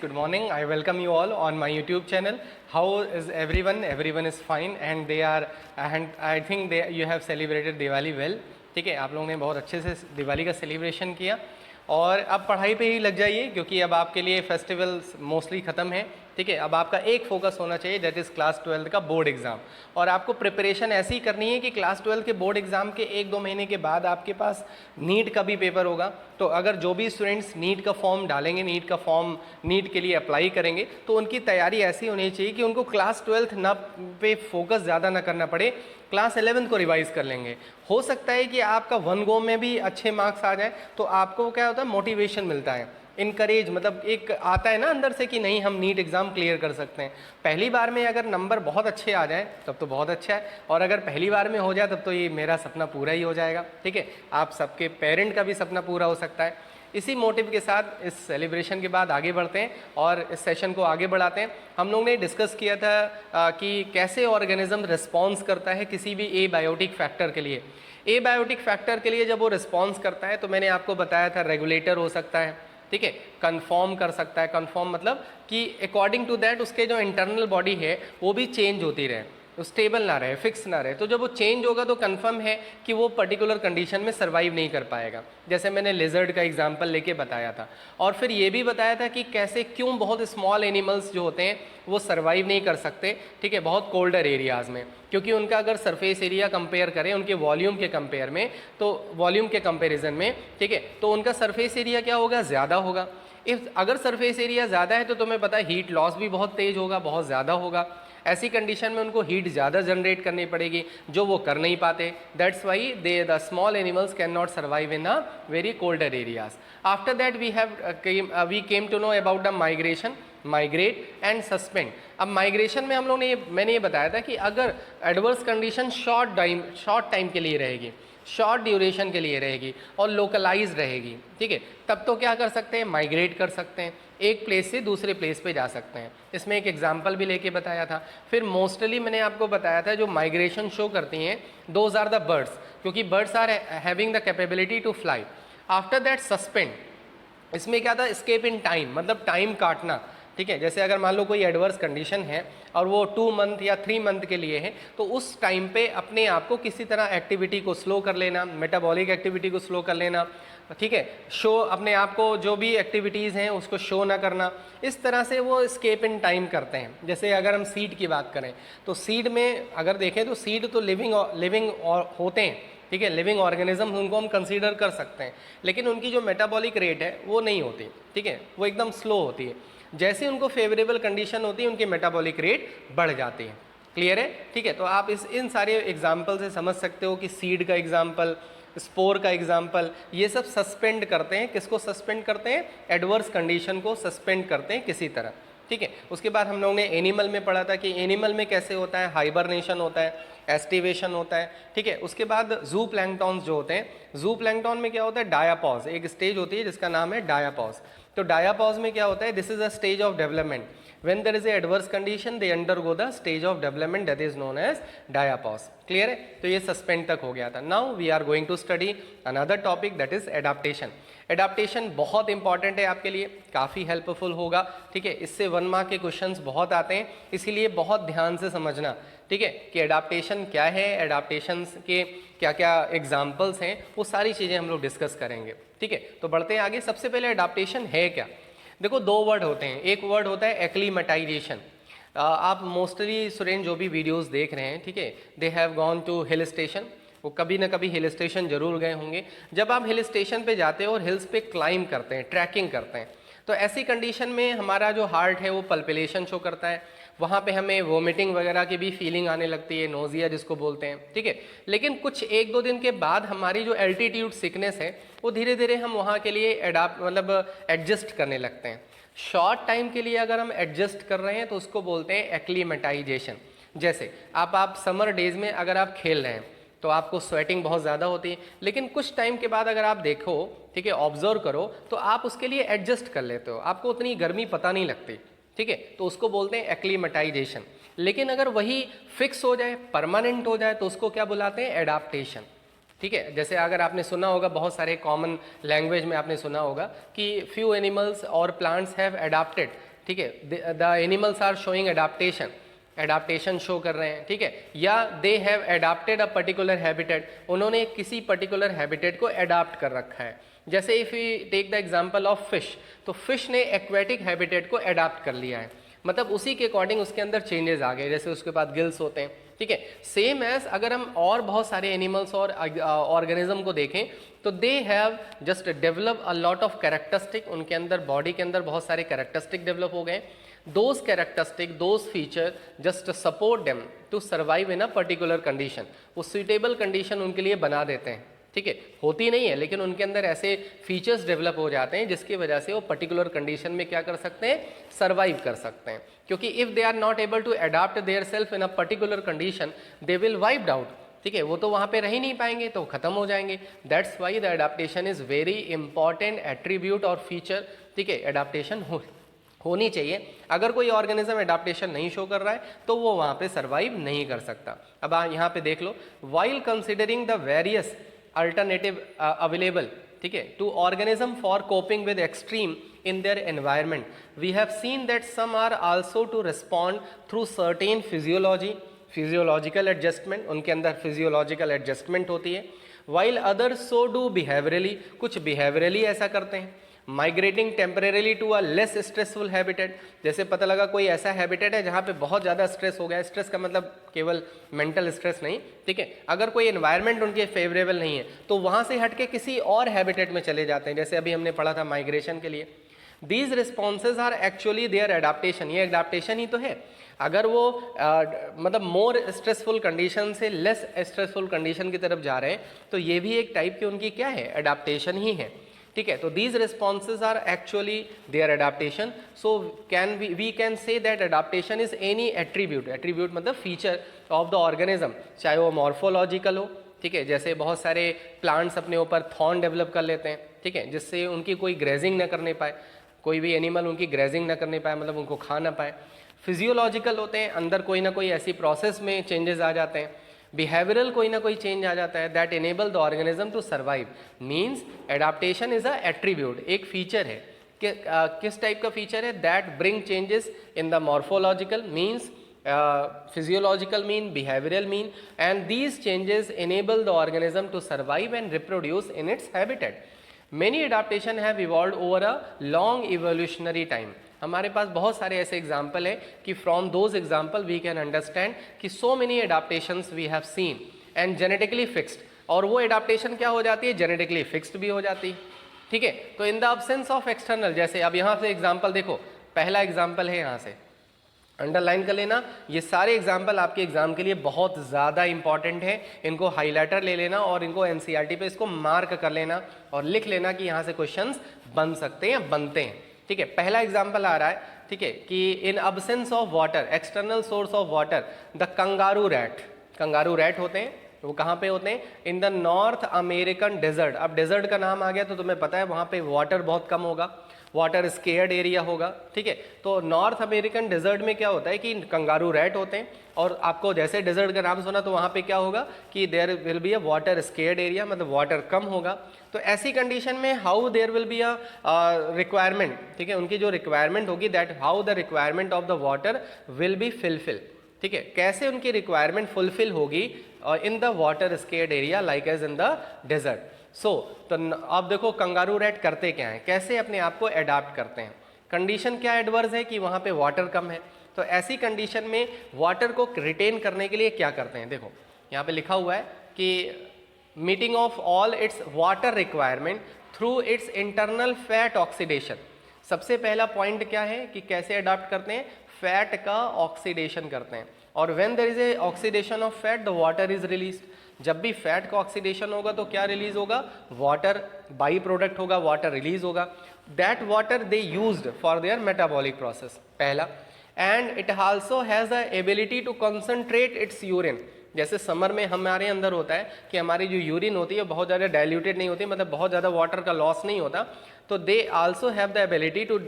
Good morning. I welcome you all on my YouTube channel. How is everyone? Everyone is fine and they are and I think you have celebrated Diwali well. ठीक है, आप लोगों ने बहुत अच्छे से दिवाली का सेलिब्रेशन किया और अब पढ़ाई पे ही लग जाइए क्योंकि अब आपके लिए फेस्टिवल्स मोस्टली ख़त्म है। ठीक है, अब आपका एक फोकस होना चाहिए, दैट इज़ क्लास 12 का बोर्ड एग्ज़ाम। और आपको प्रिपरेशन ऐसी करनी है कि क्लास 12 के बोर्ड एग्ज़ाम के 1-2 महीने के बाद आपके पास नीट का भी पेपर होगा। तो अगर जो भी स्टूडेंट्स नीट का फॉर्म डालेंगे, नीट के लिए अप्लाई करेंगे, तो उनकी तैयारी ऐसी होनी चाहिए कि उनको क्लास 12 ना पे फोकस ज़्यादा ना करना पड़े, क्लास 11 को रिवाइज़ कर लेंगे। हो सकता है कि आपका वन गो में भी अच्छे मार्क्स आ जाए, तो आपको क्या होता है, मोटिवेशन मिलता है, इनकरेज, मतलब एक आता है ना अंदर से कि नहीं हम नीट एग्ज़ाम क्लियर कर सकते हैं। पहली बार में अगर नंबर बहुत अच्छे आ जाए तब तो बहुत अच्छा है, और अगर पहली बार में हो जाए तब तो ये मेरा सपना पूरा ही हो जाएगा। ठीक है, आप सबके पेरेंट का भी सपना पूरा हो सकता है। इसी मोटिव के साथ इस सेलिब्रेशन के बाद आगे बढ़ते हैं और इस सेशन को आगे बढ़ाते हैं। हम लोग ने डिस्कस किया था कि कैसे ऑर्गेनिज्म रिस्पॉन्स करता है किसी भी एबायोटिक फैक्टर के लिए। एबायोटिक फैक्टर के लिए जब वो रिस्पॉन्स करता है तो मैंने आपको बताया था रेगुलेटर हो सकता है, ठीक है, कन्फॉर्म कर सकता है। कन्फॉर्म मतलब कि अकॉर्डिंग टू दैट उसके जो इंटरनल बॉडी है वो भी चेंज होती रहे, स्टेबल ना रहे, फिक्स ना रहे। तो जब वो चेंज होगा तो कंफर्म है कि वो पर्टिकुलर कंडीशन में सर्वाइव नहीं कर पाएगा, जैसे मैंने लिजर्ड का एग्जांपल लेके बताया था। और फिर ये भी बताया था कि कैसे क्यों बहुत स्मॉल एनिमल्स जो होते हैं वो सर्वाइव नहीं कर सकते, ठीक है, बहुत कोल्डर एरियाज़ में, क्योंकि उनका अगर सरफेस एरिया कंपेयर करें उनके वॉल्यूम के कंपेयर में, तो वॉल्यूम के कंपेरिजन में, ठीक है, तो उनका सरफेस एरिया क्या होगा, ज़्यादा होगा। अगर सरफेस एरिया ज़्यादा है तो तुम्हें पता है हीट लॉस भी बहुत तेज़ होगा, बहुत ज़्यादा होगा। ऐसी कंडीशन में उनको हीट ज़्यादा जनरेट करनी पड़ेगी जो वो कर नहीं पाते। That's why the small animals can not survive in a very colder areas. After that we came to know about the migration, migrate and suspend. अब माइग्रेशन में हम लोग ने मैंने ये बताया था कि अगर एडवर्स कंडीशन शॉर्ट टाइम के लिए रहेगी, शॉर्ट ड्यूरेशन के लिए रहेगी और लोकलाइज रहेगी, ठीक है, तब तो क्या कर सकते हैं, माइग्रेट कर सकते हैं, एक प्लेस से दूसरे प्लेस पे जा सकते हैं। इसमें एक एग्जांपल भी लेके बताया था। फिर मोस्टली मैंने आपको बताया था जो माइग्रेशन शो करती हैं दोज आर द बर्ड्स, क्योंकि birds are having the capability to fly. After that suspend, इसमें क्या था, एस्केप इन टाइम, मतलब टाइम काटना, ठीक है। जैसे अगर मान लो कोई एडवर्स कंडीशन है और वो 2 मंथ या 3 मंथ के लिए है, तो उस टाइम पे अपने आप को किसी तरह एक्टिविटी को स्लो कर लेना, मेटाबॉलिक एक्टिविटी को स्लो कर लेना, ठीक है, शो अपने आप को जो भी एक्टिविटीज़ हैं उसको शो ना करना, इस तरह से वो एस्केप इन टाइम करते हैं। जैसे अगर हम सीड की बात करें तो सीड में अगर देखें तो सीड तो लिविंग होते हैं, ठीक है, लिविंग ऑर्गेनिज्म, उनको हम कंसीडर कर सकते हैं, लेकिन उनकी जो मेटाबॉलिक रेट है वो नहीं होती, ठीक है, वो एकदम स्लो होती है। जैसे उनको फेवरेबल कंडीशन होती है उनकी मेटाबॉलिक रेट बढ़ जाती है। क्लियर है, ठीक है। तो आप इन सारे एग्जाम्पल से समझ सकते हो कि सीड का एग्जाम्पल, स्पोर का एग्जाम्पल, ये सब सस्पेंड करते हैं। किसको सस्पेंड करते हैं, एडवर्स कंडीशन को सस्पेंड करते हैं किसी तरह, ठीक है। उसके बाद हम लोगों ने एनिमल में पढ़ा था कि एनिमल में कैसे होता है, हाइबरनेशन होता है, एस्टिवेशन होता है, ठीक है। उसके बाद जू प्लैंक्टॉन्स जो होते हैं, जू प्लैंक्टॉन में क्या होता है, डायापॉज, एक स्टेज होती है जिसका नाम है डायापॉज। तो डायापॉज में क्या होता है, this is a stage of development, when there is a adverse condition they undergo the stage of development that is known as diapause। Clear है, तो ये सस्पेंड तक हो गया था। Now we are going to study another topic that is adaptation. Adaptation बहुत important है आपके लिए, काफ़ी हेल्पफुल होगा, ठीक है। इससे 1 मार्क के क्वेश्चंस बहुत आते हैं, इसीलिए बहुत ध्यान से समझना, ठीक है, कि एडाप्टेशन क्या है, एडाप्टेशन के क्या क्या एग्जाम्पल्स हैं, वो सारी चीज़ें हम लोग डिस्कस करेंगे, ठीक है। तो बढ़ते हैं आगे। सबसे पहले एडाप्टेशन है क्या। देखो 2 वर्ड होते हैं, एक वर्ड होता है एक्लीमेटाइजेशन। आप मोस्टली स्टूडेंट जो भी वीडियोस देख रहे हैं, ठीक है, they have gone to hill station, वो कभी ना कभी हिल स्टेशन जरूर गए होंगे। जब आप हिल स्टेशन पे जाते हो और हिल्स पे क्लाइंब करते हैं, ट्रैकिंग करते हैं, तो ऐसी कंडीशन में हमारा जो हार्ट है वो पल्पिलेशन शो करता है, वहाँ पे हमें वोमिटिंग वगैरह की भी फीलिंग आने लगती है, नोजिया जिसको बोलते हैं, ठीक है। लेकिन कुछ 1-2 दिन के बाद हमारी जो एल्टीट्यूड सिकनेस है वो धीरे धीरे हम वहाँ के लिए एडजस्ट करने लगते हैं। शॉर्ट टाइम के लिए अगर हम एडजस्ट कर रहे हैं तो उसको बोलते हैं एक्लीमेटाइजेशन। जैसे आप समर डेज में अगर आप खेल रहे हैं तो आपको स्वेटिंग बहुत ज़्यादा होती है, लेकिन कुछ टाइम के बाद अगर आप देखो, ठीक है, ऑब्जर्व करो, तो आप उसके लिए एडजस्ट कर लेते हो, आपको उतनी गर्मी पता नहीं लगती, ठीक है, तो उसको बोलते हैं एक्लीमेटाइजेशन। लेकिन अगर वही फिक्स हो जाए, परमानेंट हो जाए, तो उसको क्या बुलाते हैं, एडाप्टेशन, ठीक है। जैसे अगर आपने सुना होगा, बहुत सारे कॉमन लैंग्वेज में आपने सुना होगा कि फ्यू एनिमल्स और प्लांट्स हैव एडाप्टेड ठीक है, the animals are showing adaptation show कर रहे हैं, ठीक है, या they have adapted a particular habitat, उन्होंने किसी पर्टिकुलर हैबिटेट को एडाप्ट कर रखा है। जैसे if we take the example of fish, तो फिश ने एक्वेटिक हैबिटेट को एडाप्ट कर लिया है, मतलब उसी के अकॉर्डिंग उसके अंदर चेंजेस आ गए, जैसे उसके पास गिल्स होते हैं, ठीक है। सेम एज अगर हम और बहुत सारे एनिमल्स और ऑर्गेनिज्म को देखें तो they have just develop a lot of characteristic, उनके अंदर बॉडी के अंदर बहुत सारे कैरेक्टरिस्टिक डेवलप हो गए। Those characteristic, those feature just support them to survive in a particular condition, वो सुइटेबल कंडीशन उनके लिए बना देते हैं, ठीक है, होती नहीं है लेकिन उनके अंदर ऐसे फीचर्स डेवलप हो जाते हैं जिसकी वजह से वो पर्टिकुलर कंडीशन में क्या कर सकते हैं, सर्वाइव कर सकते हैं। क्योंकि if they are not able to adopt their self in a particular condition they will wiped out, ठीक है, वो तो वहाँ पे रह ही नहीं पाएंगे, तो खत्म हो जाएंगे। That's why the adaptation is very important attribute और फीचर, ठीक है, एडाप्टेशन होनी चाहिए। अगर कोई ऑर्गेनिज्म एडाप्टेशन नहीं शो कर रहा है तो वो वहाँ पे सर्वाइव नहीं कर सकता। अब यहाँ पे देख लो, while considering the various alternative available, ठीक है, to organism for coping with extreme in their environment, we have seen that some are also to respond through certain physiological adjustment, उनके अंदर physiological adjustment होती है, while others so do behaviorally, कुछ behaviorally ऐसा करते हैं, migrating temporarily to a less stressful habitat, जैसे पता लगा कोई ऐसा हैबिटेट है जहाँ पे बहुत ज़्यादा स्ट्रेस हो गया, स्ट्रेस का मतलब केवल मेंटल स्ट्रेस नहीं, ठीक है, अगर कोई एनवायरनमेंट उनके फेवरेबल नहीं है तो वहाँ से हट के किसी और हैबिटेट में चले जाते हैं, जैसे अभी हमने पढ़ा था माइग्रेशन के लिए। These responses are actually their adaptation, ये एडाप्टेशन ही तो है। अगर वो मतलब मोर स्ट्रेसफुल कंडीशन से लेस स्ट्रेसफुल कंडीशन की तरफ जा रहे हैं तो ये भी एक टाइप की उनकी क्या है, एडाप्टेशन ही है, ठीक है। तो these responses are actually their adaptation, so we can say that adaptation is any attribute मतलब फीचर ऑफ द ऑर्गेनिज्म, चाहे वो मॉर्फोलॉजिकल हो, ठीक है, जैसे बहुत सारे प्लांट्स अपने ऊपर थॉर्न डेवलप कर लेते हैं, ठीक है, जिससे उनकी कोई ग्रेजिंग ना करने पाए, कोई भी एनिमल उनकी ग्रेजिंग ना करने पाए, मतलब उनको खा ना पाए। फिजियोलॉजिकल होते हैं, अंदर कोई ना कोई ऐसी प्रोसेस में चेंजेस आ जाते हैं। बिहेवियरल कोई ना कोई चेंज आ जाता है, that enable the organism to survive. Means adaptation is a attribute, एक फीचर है कि किस टाइप का फीचर है, that bring changes in the morphological means, physiological mean, behavioral mean, and these changes enable the organism to survive and reproduce in its habitat. Many adaptation have evolved over a long evolutionary time. हमारे पास बहुत सारे ऐसे example है कि from those example we can understand कि so many adaptations we have seen and genetically fixed, और वो adaptation क्या हो जाती है, जेनेटिकली फिक्स्ड भी हो जाती है, ठीक है। तो in the absence of external, जैसे अब यहाँ से एग्जाम्पल देखो, पहला एग्जाम्पल है, यहाँ से अंडरलाइन कर लेना, ये सारे एग्जाम्पल आपके एग्जाम के लिए बहुत ज़्यादा इंपॉर्टेंट है, इनको हाईलाइटर ले लेना और इनको एनसीईआरटी पे इसको मार्क कर लेना और लिख लेना कि यहाँ से क्वेश्चंस बन सकते हैं, बनते हैं, ठीक है। पहला एग्जाम्पल आ रहा है, ठीक है, कि in absence of water, external source of water, the kangaroo rat होते हैं, वो कहाँ पे होते हैं, in the North American desert. अब डेजर्ट का नाम आ गया तो तुम्हें पता है वहाँ पे वाटर बहुत कम होगा, वाटर स्केयर्ड एरिया होगा, ठीक है। तो नॉर्थ अमेरिकन डेजर्ट में क्या होता है कि कंगारू रैट होते हैं, और आपको जैसे डेजर्ट का नाम सुना तो वहाँ पे क्या होगा कि there will be a water scared area, मतलब वाटर कम होगा। तो ऐसी कंडीशन में how there will be a requirement, ठीक है, उनकी जो रिक्वायरमेंट होगी, that how the requirement of the water will be fulfil, ठीक है, कैसे उनकी रिक्वायरमेंट फुलफिल होगी in the water scared area like as in the desert. So तो आप देखो कंगारू रैट करते क्या हैं, कैसे अपने आप को एडाप्ट करते हैं। कंडीशन क्या एडवर्स है कि वहाँ पे वाटर कम है, तो ऐसी कंडीशन में वाटर को रिटेन करने के लिए क्या करते हैं, देखो यहाँ पे लिखा हुआ है कि meeting of all it's water requirement through it's internal fat oxidation. सबसे पहला पॉइंट क्या है कि कैसे अडॉप्ट करते हैं, फैट का ऑक्सीडेशन करते हैं, और when there is a oxidation of fat the water is released. जब भी फैट का ऑक्सीडेशन होगा तो क्या रिलीज होगा, वाटर बाई प्रोडक्ट होगा, वाटर रिलीज होगा। That water they used for their metabolic process, पहला। And it also has the ability to concentrate its urine. जैसे समर में हमारे अंदर होता है कि हमारी जो यूरिन होती है बहुत ज़्यादा डाइल्यूटेड नहीं होती, मतलब बहुत ज़्यादा वाटर का लॉस नहीं होता, तो they also have the ability to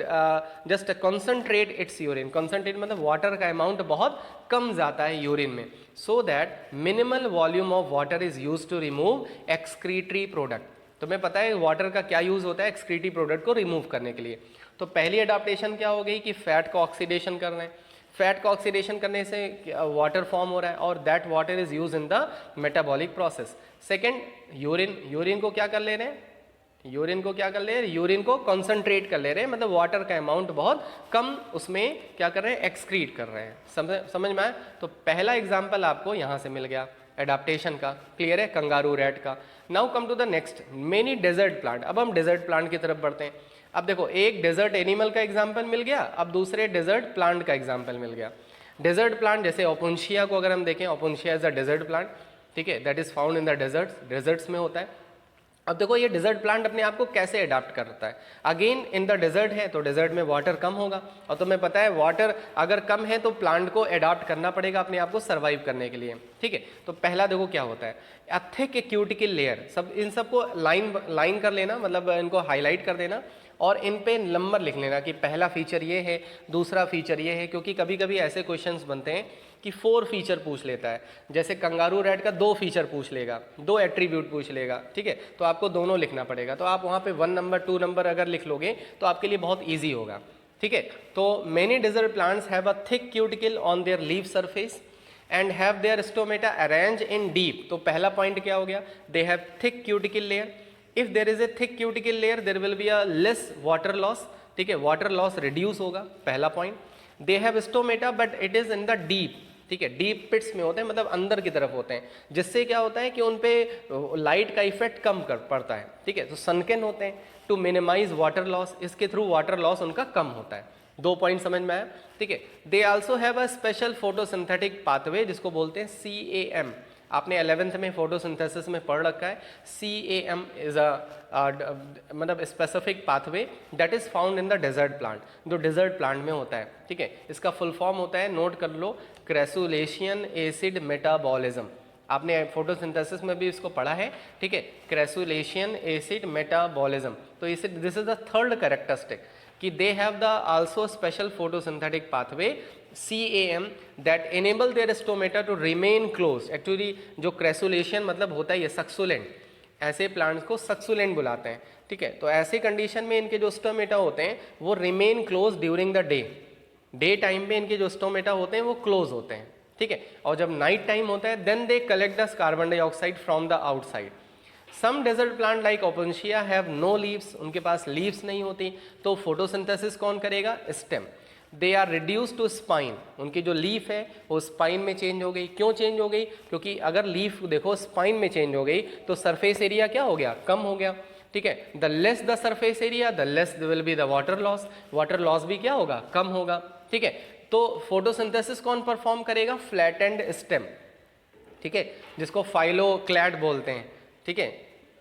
just concentrate its urine. Concentrate मतलब वाटर का अमाउंट बहुत कम जाता है यूरिन में, so that minimal volume of water is use to remove excretory product. तुम्हें पता है वाटर का क्या यूज़ होता है एक्सक्रीटरी प्रोडक्ट को रिमूव करने के लिए। तो पहली अडाप्टेशन क्या हो गई कि फैट को ऑक्सीडेशन कर रहे हैं, फैट को ऑक्सीडेशन करने से वाटर फॉर्म हो रहा है और that water is use in the metabolic process. Second urine, urine को क्या कर ले रहे हैं, यूरिन को क्या कर ले रहे हैं, यूरिन को कॉन्सेंट्रेट कर ले रहे हैं, मतलब वाटर का अमाउंट बहुत कम उसमें क्या कर रहे हैं, एक्सक्रीट कर रहे हैं। समझ में आया? तो पहला एग्जाम्पल आपको यहाँ से मिल गया एडाप्टेशन का, क्लियर है, कंगारू रैट का। Now come to the next, many desert plant. अब हम डेजर्ट प्लांट की तरफ बढ़ते हैं। अब देखो एक डेजर्ट एनिमल का एग्जाम्पल मिल गया, अब दूसरे डेजर्ट प्लांट का एग्जाम्पल मिल गया। डेजर्ट प्लांट जैसे ओपुंशिया को अगर हम देखें, opuntia is a desert plant, ठीक है, that is found in the deserts, deserts में होता है। अब देखो ये डेजर्ट प्लांट अपने आप को कैसे अडाप्ट करता है, अगेन इन द डेजर्ट है तो डेजर्ट में वाटर कम होगा, और तुम्हें पता है वाटर अगर कम है तो प्लांट को अडाप्ट करना पड़ेगा अपने आप को सर्वाइव करने के लिए, ठीक है। तो पहला देखो क्या होता है, अ थिक क्यूटिकल लेयर, सब इन सबको लाइन कर लेना, मतलब इनको हाईलाइट कर देना और इन पे नंबर लिख लेना कि पहला फीचर ये है, दूसरा फीचर ये है, क्योंकि कभी कभी ऐसे क्वेश्चंस बनते हैं कि 4 फीचर पूछ लेता है, जैसे कंगारू रैट का 2 फीचर पूछ लेगा, 2 एट्रीब्यूट पूछ लेगा, ठीक है, तो आपको दोनों लिखना पड़ेगा। तो आप वहाँ पे 1 नंबर 2 नंबर अगर लिख लोगे तो आपके लिए बहुत ईजी होगा, ठीक है। तो many desert plants have a thick cuticle on their leaf surface and have their stomata arrange in deep. तो पहला पॉइंट क्या हो गया, they have thick cuticle layer, if there is a thick cuticle layer there will be a less water loss, ठीक है, water loss reduce होगा, पहला point. They have stomata but it is in the deep, ठीक है, deep पिट्स में होते हैं, मतलब अंदर की तरफ होते हैं, जिससे क्या होता है कि उन पे लाइट का इफेक्ट कम कर पड़ता है, ठीक है। तो सनकेन होते हैं टू मिनिमाइज वाटर लॉस, इसके थ्रू वाटर लॉस उनका कम होता है। 2 पॉइंट समझ में आया, ठीक है। दे also have a special photosynthetic pathway जिसको बोलते हैं CAM, आपने 11th में फोटोसिंथेसिस में पढ़ रखा है। CAM इज अ मतलब specific pathway that is found in the desert plant, जो डेजर्ट प्लांट में होता है, ठीक है। इसका फुल फॉर्म होता है, नोट कर लो, क्रेसुलेशियन एसिड मेटाबॉलिज्म। आपने फोटोसिंथेसिस में भी इसको पढ़ा है, ठीक है, क्रेसुलेशियन एसिड मेटाबॉलिज्म। तो इसे this is the third characteristic कि they have the also special photosynthetic pathway CAM that enable their stomata to remain close. Actually जो क्रेसुलेशन मतलब होता है ये सक्सुलेंट, ऐसे प्लांट्स को सक्सुलेंट बुलाते हैं, ठीक है। तो ऐसे कंडीशन में इनके जो स्टोमेटा होते हैं वो remain close during the day time पे इनके जो स्टोमेटा होते हैं वो क्लोज होते हैं, ठीक है। और जब नाइट टाइम होता है then they collect the carbon dioxide from the outside. Some desert plant like opuntia have no leaves, उनके पास लीव्स नहीं होती, तो फोटोसिंथेसिस कौन करेगा, stem. They are reduce to spine, उनकी जो लीफ है वो स्पाइन में चेंज हो गई। क्यों चेंज हो गई, क्योंकि अगर लीफ देखो स्पाइन में चेंज हो गई तो सरफेस एरिया क्या हो गया, कम हो गया, ठीक है। The less the surface area the less will be the water loss, water loss भी क्या होगा, कम होगा, ठीक है। तो फोटोसिंथेसिस कौन परफॉर्म करेगा, फ्लैट एंड स्टेम, ठीक है, जिसको फाइलोक्लैड बोलते हैं, ठीक है।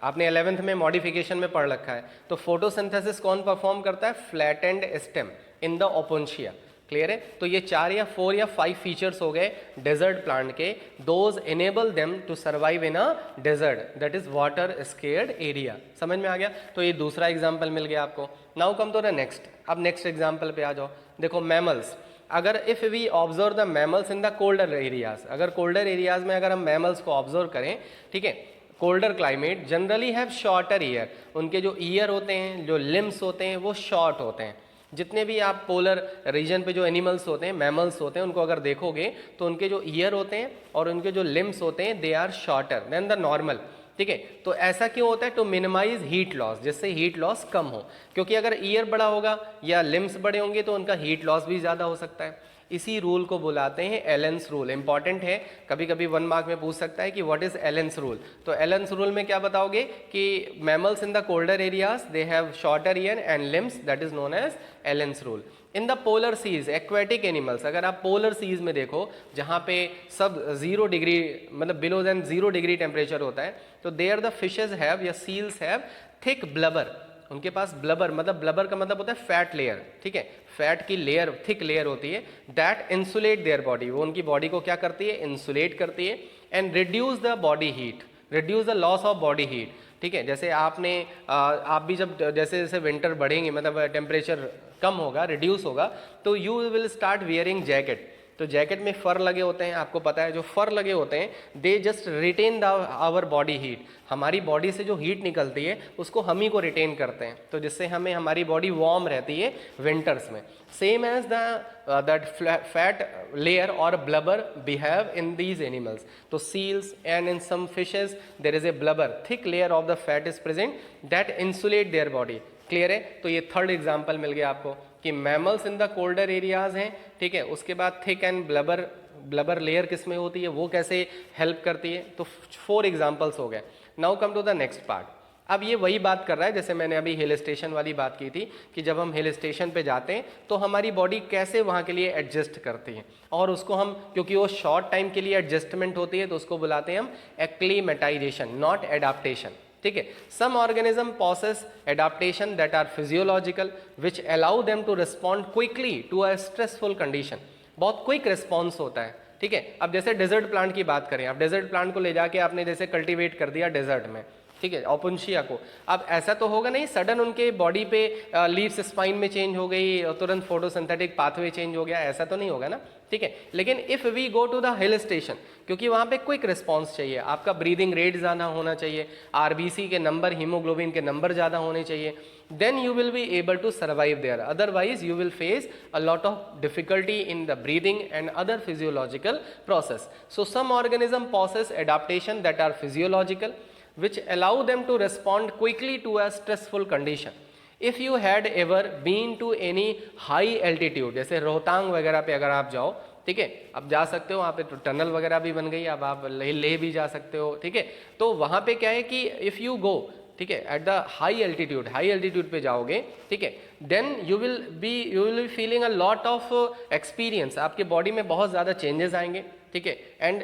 आपने 11th में मॉडिफिकेशन में पढ़ रखा है। तो फोटोसिंथेसिस कौन परफॉर्म करता है, flat and stem in the opuntia, clear है। तो ये 4 या 4 या 5 फीचर्स हो गए डेजर्ट प्लांट के, those enable them to survive in a desert that is water scared area. समझ में आ गया। तो ये दूसरा एग्जाम्पल मिल गया आपको। Now come to the next, अब नेक्स्ट एग्जाम्पल पे आ जाओ। देखो मैमल्स, अगर if we observe the mammals in the colder areas, अगर कोल्डर एरियाज में अगर हम मैमल्स को ऑब्जर्व करें, ठीक है, colder climate generally have shorter ear, उनके जो ईयर होते हैं, जो लिम्स होते हैं वो शॉर्ट होते हैं। जितने भी आप पोलर रीजन पे जो एनिमल्स होते हैं, मैमल्स होते हैं, उनको अगर देखोगे तो उनके जो ईयर होते हैं और उनके जो लिम्स होते हैं they are shorter than the normal, ठीक है। तो ऐसा क्यों होता है, टू मिनिमाइज हीट लॉस, जिससे हीट लॉस कम हो, क्योंकि अगर ईयर बड़ा होगा या लिम्स बड़े होंगे तो उनका हीट लॉस भी ज़्यादा हो सकता है। इसी रूल को बुलाते हैं एलेंस रूल। इंपॉर्टेंट है, कभी कभी 1 मार्क में पूछ सकता है कि व्हाट इज एलेंस रूल। तो एलेंस रूल में क्या बताओगे कि mammals in the colder areas they have shorter ear and limbs, that is known as Allen's rule. In the polar seas aquatic animals, अगर आप पोलर सीज में देखो जहाँ पे सब 0 डिग्री मतलब बिलो देन 0 डिग्री टेम्परेचर होता है, तो देयर द फिशेज हैव या सील्स हैव थिक ब्लबर, उनके पास ब्लबर, मतलब ब्लबर का मतलब होता है फैट लेयर, ठीक है, फैट की लेयर, थिक लेयर होती है, दैट इंसुलेट देयर बॉडी, वो उनकी बॉडी को क्या करती है, इंसुलेट करती है, and reduce the body heat, reduce the loss of body heat, ठीक है। जैसे आपने आप भी जब जैसे जैसे विंटर बढ़ेंगे, मतलब टेम्परेचर कम होगा, रिड्यूस होगा, तो you will start wearing jacket, तो जैकेट में फर लगे होते हैं, आपको पता है जो फर लगे होते हैं they just retain the our body heat, हमारी बॉडी से जो हीट निकलती है उसको हम ही को रिटेन करते हैं, तो जिससे हमें हमारी बॉडी वार्म रहती है विंटर्स में। Same as that fat layer और blubber behave in these animals, तो seals and in some fishes there is a blubber, thick layer of the fat is present that insulate their body. Clear है? तो ये third example मिल गया आपको कि mammals in the colder areas हैं, ठीक है। उसके बाद थिक एंड ब्लबर लेयर किस में होती है, वो कैसे हेल्प करती है, तो 4 एग्जाम्पल्स हो गए। Now come to the next part. अब ये वही बात कर रहा है जैसे मैंने अभी हिल स्टेशन वाली बात की थी कि जब हम हिल स्टेशन पे जाते हैं तो हमारी बॉडी कैसे वहाँ के लिए एडजस्ट करती है, और उसको हम, क्योंकि वो शॉर्ट टाइम के लिए एडजस्टमेंट होती है, तो उसको बुलाते हैं हम एक्लीमेटाइजेशन, नॉट एडाप्टेशन, ठीक है। Some organism process adaptation that are physiological which allow them to respond quickly to a stressful condition, बहुत क्विक रिस्पॉन्स होता है, ठीक है। अब जैसे डेजर्ट प्लांट की बात करें, आप डेजर्ट प्लांट को ले जाके आपने जैसे कल्टीवेट कर दिया डेजर्ट में, ठीक है, ओपुंशिया को, अब ऐसा तो होगा नहीं सडन उनके बॉडी पे लीव्स स्पाइन में चेंज हो गई और तुरंत फोटोसिंथेटिक पाथवे चेंज हो गया, ऐसा तो नहीं होगा ना, ठीक है। लेकिन if we go to the hill station, क्योंकि वहाँ पे क्विक रिस्पॉन्स चाहिए, आपका ब्रीदिंग रेट ज़्यादा होना चाहिए, आरबीसी के नंबर, हीमोग्लोबिन के नंबर ज़्यादा होने चाहिए, then you will be able to survive there, otherwise you will face a lot of difficulty in the breathing and other physiological process. So some organism possess adaptation that are physiological which allow them to respond quickly to a stressful condition. If you had ever been to any high altitude, जैसे रोहतांग वगैरह पे अगर आप जाओ, ठीक है, अब जा सकते हो, वहाँ पे तो टनल वगैरह भी बन गई, अब आप ले भी जा सकते हो, ठीक है। तो वहाँ पे क्या है कि इफ़ यू गो, ठीक है, एट द हाई एल्टीट्यूड पे जाओगे, ठीक है, then you will be feeling a lot of experience, आपके बॉडी में बहुत ज़्यादा चेंजेस आएंगे, ठीक है, and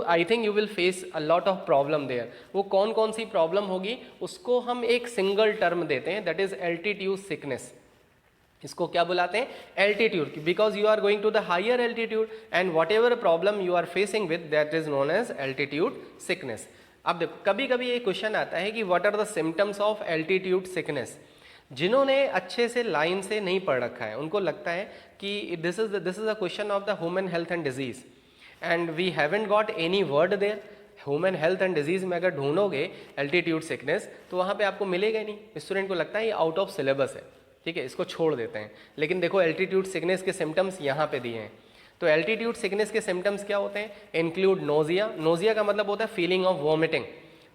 I think you will face a lot of problem there. वो कौन कौन सी प्रॉब्लम होगी उसको हम एक सिंगल टर्म देते हैं, दैट इज एल्टीट्यूड सिकनेस। इसको क्या बुलाते हैं? Altitude, because you are going to the higher altitude and whatever problem you are facing with that is known as altitude sickness. अब देखो कभी कभी ये क्वेश्चन आता है कि what are the symptoms of altitude sickness. जिन्होंने अच्छे से लाइन से नहीं पढ़ रखा है उनको लगता है कि this is a question of the human health and disease and we haven't got any word there. Human health and disease में अगर ढूंढोगे एल्टीट्यूड सिकनेस तो वहाँ पे आपको मिलेगा ही नहीं। स्टूडेंट को लगता है ये आउट ऑफ सिलेबस है, ठीक है, इसको छोड़ देते हैं। लेकिन देखो एल्टीट्यूड सिकनेस के सिम्टम्स यहाँ पे दिए हैं। तो एल्टीट्यूड सिकनेस के सिम्टम्स क्या होते हैं? इंक्लूड नोजिया, नोजिया का मतलब होता है फीलिंग ऑफ वॉमिटिंग,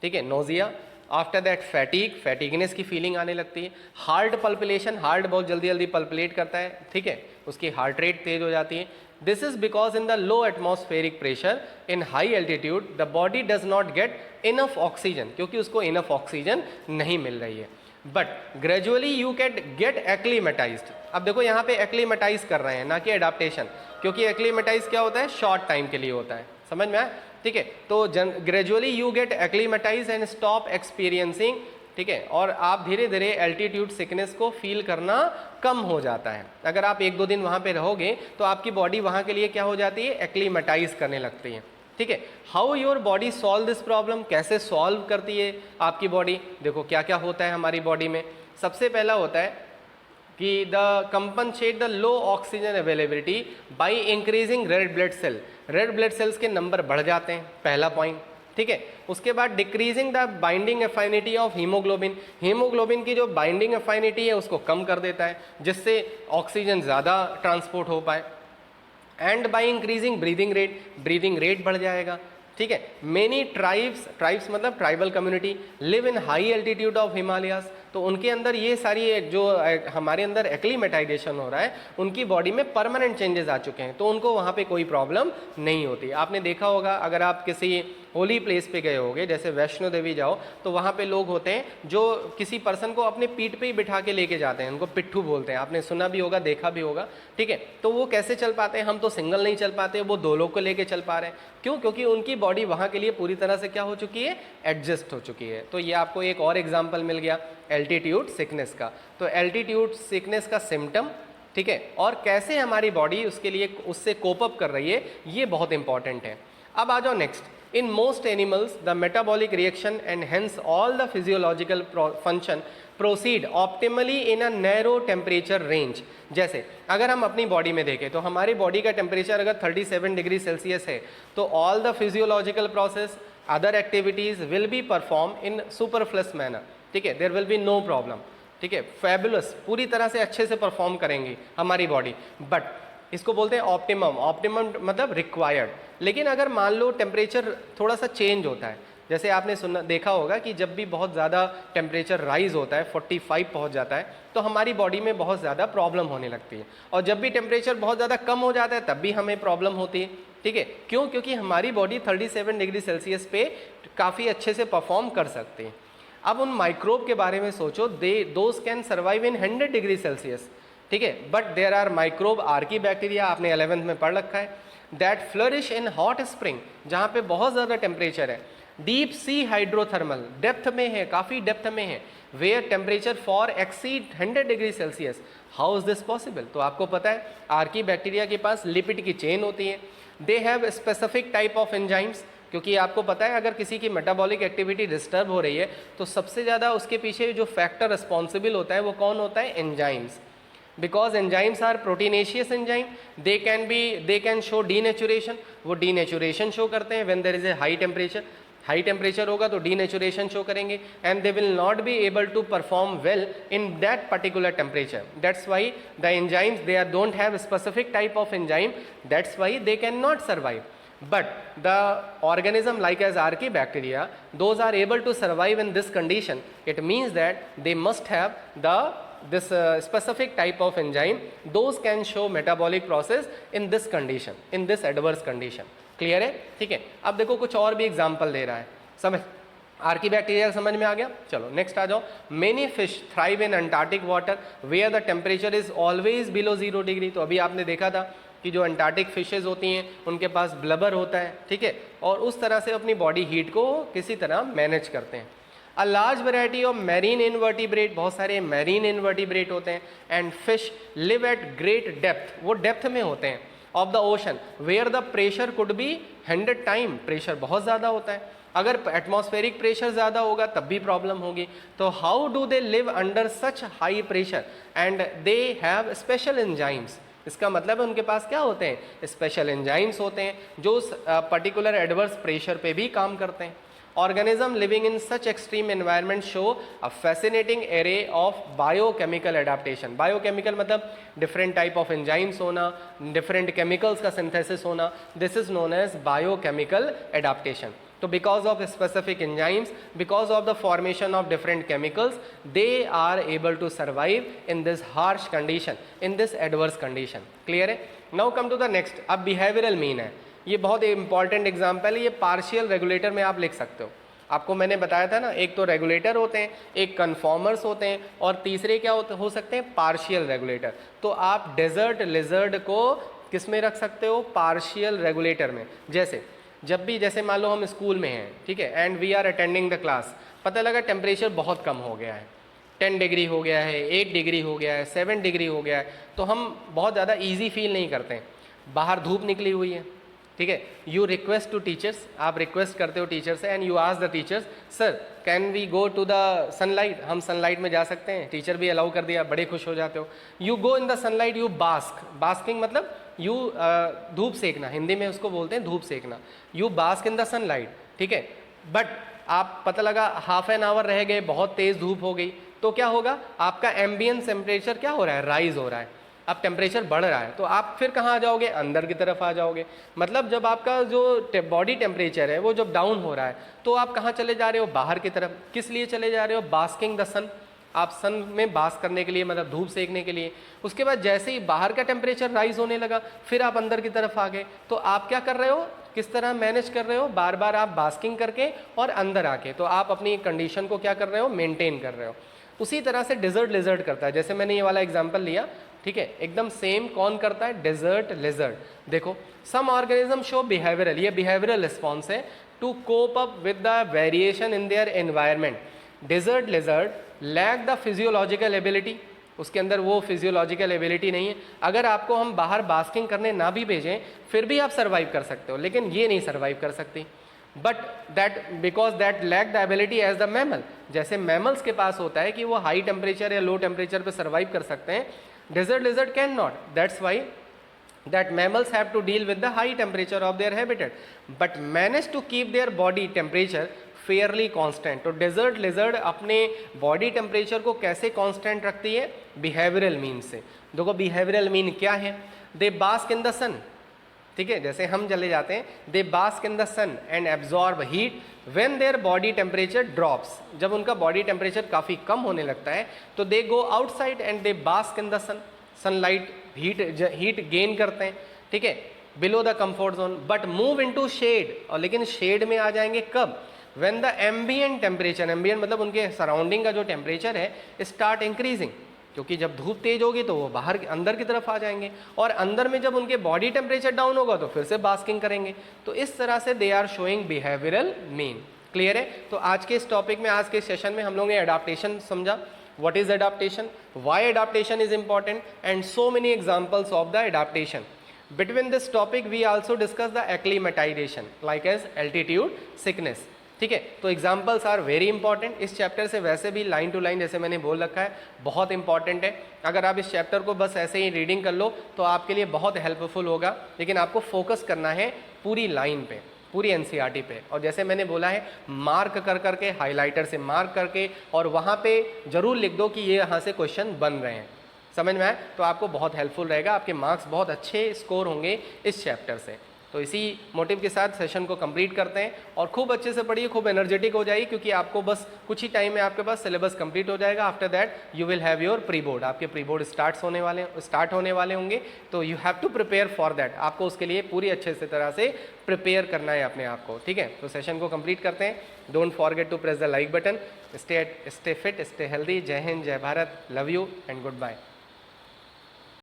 ठीक है, नोजिया। आफ्टर दैट फैटिगनेस की फीलिंग आने लगती है। हार्ट पल्पिलेशन, हार्ट बहुत जल्दी जल्दी पल्पिलेट करता है, ठीक है, उसकी हार्ट रेट तेज हो जाती है। This is because in the low atmospheric pressure in high altitude the body does not get enough oxygen, क्योंकि उसको इनफ ऑक्सीजन नहीं मिल रही है। But gradually you can get acclimatised. अब देखो यहाँ पे एक्लीमेटाइज कर रहे हैं ना कि एडाप्टेशन, क्योंकि एक्लीमेटाइज क्या होता है? शॉर्ट टाइम के लिए होता है, समझ में आया, ठीक है। तो gradually you get acclimatise and stop experiencing, ठीक है, और आप धीरे धीरे एल्टीट्यूड सिकनेस को फील करना कम हो जाता है। अगर आप 1-2 दिन वहाँ पे रहोगे तो आपकी बॉडी वहाँ के लिए क्या हो जाती है? एक्लीमेटाइज करने लगती है, ठीक है। How your body solve this problem, कैसे सॉल्व करती है आपकी बॉडी? देखो क्या क्या होता है हमारी बॉडी में। सबसे पहला होता है कि the compensate the low oxygen availability by increasing red blood cell. Red blood cells के नंबर बढ़ जाते हैं, पहला पॉइंट, ठीक है। उसके बाद decreasing the binding affinity of haemoglobin, haemoglobin की जो बाइंडिंग एफाइनिटी है उसको कम कर देता है, जिससे ऑक्सीजन ज़्यादा ट्रांसपोर्ट हो पाए। And by increasing breathing rate बढ़ जाएगा, ठीक है। मेनी ट्राइब्स मतलब tribal community live in high altitude of Himalayas, तो उनके अंदर ये सारी जो हमारे अंदर एक्लीमेटाइजेशन हो रहा है उनकी बॉडी में परमानेंट चेंजेस आ चुके हैं, तो उनको वहाँ पे कोई प्रॉब्लम नहीं होती। आपने देखा होगा अगर आप किसी होली प्लेस पे गए होगे, जैसे वैष्णो देवी जाओ, तो वहाँ पे लोग होते हैं जो किसी पर्सन को अपने पीठ पे ही बिठा के लेके जाते हैं, उनको पिट्ठू बोलते हैं, आपने सुना भी होगा, देखा भी होगा, ठीक है। तो वो कैसे चल पाते हैं? हम तो सिंगल नहीं चल पाते, वो 2 लोग को लेके चल पा रहे हैं। क्यों? क्योंकि उनकी बॉडी वहाँ के लिए पूरी तरह से क्या हो चुकी है? एडजस्ट हो चुकी है। तो ये आपको एक और एग्जाम्पल मिल गया एल्टीट्यूड सिकनेस का। तो एल्टीट्यूड सिकनेस का सिम्टम, ठीक है, और कैसे हमारी बॉडी उसके लिए उससे कोप अप कर रही है, ये बहुत इंपॉर्टेंट है। अब आ जाओ next. In most animals, the metabolic reaction and hence all the physiological function proceed optimally in a narrow temperature range. जैसे अगर हम अपनी बॉडी में देखें तो हमारी बॉडी का टेम्परेचर अगर 37 डिग्री सेल्सियस है तो all the physiological process, other activities will be perform in superfluous manner, ठीक है, there will be no problem, ठीक है, फैबुलस, पूरी तरह से अच्छे से परफॉर्म करेंगी हमारी बॉडी। बट इसको बोलते हैं ऑप्टिमम, ऑप्टिमम मतलब रिक्वायर्ड। लेकिन अगर मान लो टेम्परेचर थोड़ा सा चेंज होता है, जैसे आपने सुना देखा होगा कि जब भी बहुत ज़्यादा टेम्परेचर राइज होता है, 45 पहुंच जाता है, तो हमारी बॉडी में बहुत ज़्यादा प्रॉब्लम होने लगती है। और जब भी टेम्परेचर बहुत ज़्यादा कम हो जाता है तब भी हमें प्रॉब्लम होती है, ठीक है। क्यों? क्योंकि हमारी बॉडी 37 डिग्री सेल्सियस पे काफ़ी अच्छे से परफॉर्म कर सकती है। अब उन माइक्रोब के बारे में सोचो, those can survive in 100 degree Celsius, ठीक है, but there are microbe archaebacteria, आपने 11th में पढ़ रखा है, that flourish in hot spring, जहाँ पे बहुत ज़्यादा टेम्परेचर है, डीप सी हाइड्रोथर्मल, डेप्थ में है, काफ़ी डेप्थ में है, where temperature for exceed 100 degree Celsius. How is this possible? तो आपको पता है आर्की बैक्टीरिया के पास लिपिड की चेन होती है, they have specific type of enzymes, क्योंकि आपको पता है अगर किसी की मेटाबॉलिक एक्टिविटी डिस्टर्ब हो रही है तो सबसे ज़्यादा उसके पीछे जो फैक्टर रिस्पॉन्सिबल होता है वो कौन होता है? Enzymes. Because enzymes are proteinaceous enzyme, they can show denaturation, वो डीनेचुरेशन शो करते हैं when there is a high temperature. High temperature होगा तो डीनेचुरेशन शो करेंगे and they will not be able to perform well in that particular temperature. That's why the enzymes they are don't have specific type of enzyme, that's why they can not survive. But the organism like as Archaebacteria, those are able to survive in this condition. It means that they must have this specific type of enzyme. Those can show metabolic process in this condition, in this adverse condition. Clear है? ठीक है. अब देखो कुछ और भी example दे रहा है, समझ आर्कीबैक्टीरिया समझ में आ गया. चलो नेक्स्ट आ जाओ. Many fish thrive in Antarctic water where the temperature is always below 0 degree. तो अभी आपने देखा था कि जो अंटार्कटिक फिशेज होती हैं उनके पास ब्लबर होता है, ठीक है, और उस तरह से अपनी बॉडी हीट को किसी तरह मैनेज करते हैं. A large variety of marine invertebrate, बहुत सारे मैरीन इनवर्टिब्रेट होते हैं, and fish live at great depth, वो डेप्थ में होते हैं, of the ocean where the pressure could be 100 time, pressure बहुत ज़्यादा होता है. अगर एटमॉस्फेरिक प्रेशर ज़्यादा होगा तब भी प्रॉब्लम होगी. तो how do they live under such high pressure and they have special enzymes. इसका मतलब है उनके पास क्या होते हैं? स्पेशल एंजाइम्स होते हैं जो पर्टिकुलर एडवर्स प्रेशर पे भी काम करते हैं. Organism living in such extreme environment show a fascinating array of biochemical adaptation. Biochemical मतलब डिफरेंट टाइप ऑफ एंजाइम्स होना, डिफरेंट केमिकल्स का सिंथेसिस होना, this is known as biochemical adaptation. So because of specific enzymes, because of the formation of different chemicals, they are able to survive in this harsh condition, in this adverse condition. Clear है? Now come to the next. अब behavioral mean है, ये बहुत important example है. ये partial regulator में आप लिख सकते हो. आपको मैंने बताया था ना, एक तो रेगुलेटर होते हैं, एक कन्फॉर्मर्स होते हैं, और तीसरे क्या हो सकते हैं? Partial regulator. तो आप डेजर्ट लिजर्ड को किस में रख सकते हो? पार्शियल रेगुलेटर में. जब भी जैसे मान लो हम स्कूल में हैं, ठीक है, and we are attending the class, पता लगा टेम्परेचर बहुत कम हो गया है, 10 डिग्री हो गया है, 8 डिग्री हो गया है, 7 डिग्री हो गया है, तो हम बहुत ज़्यादा ईजी फील नहीं करते हैं. बाहर धूप निकली हुई है, ठीक है, यू रिक्वेस्ट टू टीचर्स, आप रिक्वेस्ट करते हो टीचर से, and you ask the teachers, sir can we go to the sunlight, हम सनलाइट में जा सकते हैं? टीचर भी अलाउ कर दिया, बड़े खुश हो जाते हो. You go in the sunlight, you bask, basking मतलब यू धूप सेकना, हिंदी में उसको बोलते हैं धूप सेकना. You bask in the sunlight, ठीक है, बट आप पता लगा हाफ एन आवर रह गए, बहुत तेज़ धूप हो गई, तो क्या होगा? आपका एम्बियंस टेम्परेचर क्या हो रहा है? राइज हो रहा है. अब टेम्परेचर बढ़ रहा है, तो आप फिर कहाँ आ जाओगे? अंदर की तरफ आ जाओगे. मतलब जब आपका जो बॉडी टेम्परेचर है वो जब डाउन हो रहा है तो आप कहाँ चले जा रहे हो? बाहर की तरफ. किस लिए चले जा रहे हो? बास्किंग द सन, आप सन में बास करने के लिए, मतलब धूप सेकने के लिए. उसके बाद जैसे ही बाहर का टेम्परेचर राइज होने लगा फिर आप अंदर की तरफ आ गए. तो आप क्या कर रहे हो? किस तरह मैनेज कर रहे हो? बार बार आप बास्किंग करके और अंदर आके, तो आप अपनी कंडीशन को क्या कर रहे हो? मेंटेन कर रहे हो. उसी तरह से डेजर्ट लिजर्ड करता है. जैसे मैंने ये वाला एग्जांपल लिया, ठीक है, एकदम सेम कौन करता है? Desert lizard. देखो, सम ऑर्गेनिज्म शो बिहेवियरल, ये बिहेवियरल रिस्पॉन्स है to cope up with the variation in their environment. Desert lizard lack the physiological ability, उसके अंदर वो फिजियोलॉजिकल एबिलिटी नहीं है. अगर आपको हम बाहर बास्किंग करने ना भी भेजें फिर भी आप सर्वाइव कर सकते हो, लेकिन ये नहीं सर्वाइव कर सकती. But that because that lack the ability as the mammal, जैसे मैमल्स के पास होता है कि वो हाई टेम्परेचर या लो टेम्परेचर पे सर्वाइव कर सकते हैं, desert lizard can not, that's why that mammals have to deal with the high temperature of their habitat but manage to keep their body temperature fairly constant. तो desert lizard अपने body temperature को कैसे constant रखती है? behavioral mean से. देखो behavioral mean क्या है? they bask in the sun, ठीक है, जैसे हम चले जाते हैं, they bask in the sun and absorb heat when their body temperature drops, जब उनका बॉडी टेम्परेचर काफ़ी कम होने लगता है तो they go outside and they bask in the sun, sunlight heat gain करते हैं, ठीक है, below the comfort zone, but move into shade, और लेकिन शेड में आ जाएंगे कब? When the ambient temperature, ambient मतलब उनके सराउंडिंग का जो टेम्परेचर है स्टार्ट इंक्रीजिंग, क्योंकि जब धूप तेज होगी तो वो बाहर अंदर की तरफ आ जाएंगे, और अंदर में जब उनके बॉडी टेम्परेचर डाउन होगा तो फिर से बास्किंग करेंगे। तो इस तरह से they are showing behavioural mean. Clear है? तो आज के इस टॉपिक में, आज के सेशन में हम लोगों ने एडाप्टेशन समझा, what is adaptation, why adaptation is important and so many examples of the adaptation. Between this topic we also discuss the acclimatization like as altitude sickness, ठीक है। तो एग्जाम्पल्स आर वेरी इंपॉर्टेंट। इस chapter से वैसे भी line to line जैसे मैंने बोल रखा है बहुत इंपॉर्टेंट है। अगर आप इस चैप्टर को बस ऐसे ही रीडिंग कर लो तो आपके लिए बहुत हेल्पफुल होगा, लेकिन आपको फोकस करना है पूरी लाइन पे, पूरी एनसीईआरटी पे, और जैसे मैंने बोला है मार्क कर करके, हाईलाइटर से मार्क करके, और वहाँ पे जरूर लिख दो कि ये यहाँ से क्वेश्चन बन रहे हैं। समझ में आए? तो आपको बहुत हेल्पफुल रहेगा, आपके मार्क्स बहुत अच्छे स्कोर होंगे इस चैप्टर से। तो इसी मोटिव के साथ सेशन को कंप्लीट करते हैं, और खूब अच्छे से पढ़िए, खूब एनर्जेटिक हो जाइए, क्योंकि आपको बस कुछ ही टाइम में आपके पास सिलेबस कंप्लीट हो जाएगा। After that you will have your pre board, आपके प्री बोर्ड स्टार्ट होने वाले होंगे, तो you have to prepare for that. आपको उसके लिए पूरी अच्छे से तरह से प्रिपेयर करना है अपने आप को, ठीक है। तो सेशन को कंप्लीट करते हैं। Don't forget to press the like button. Stay fit, stay healthy. जय हिंद, जय Bharat, love you and good bye.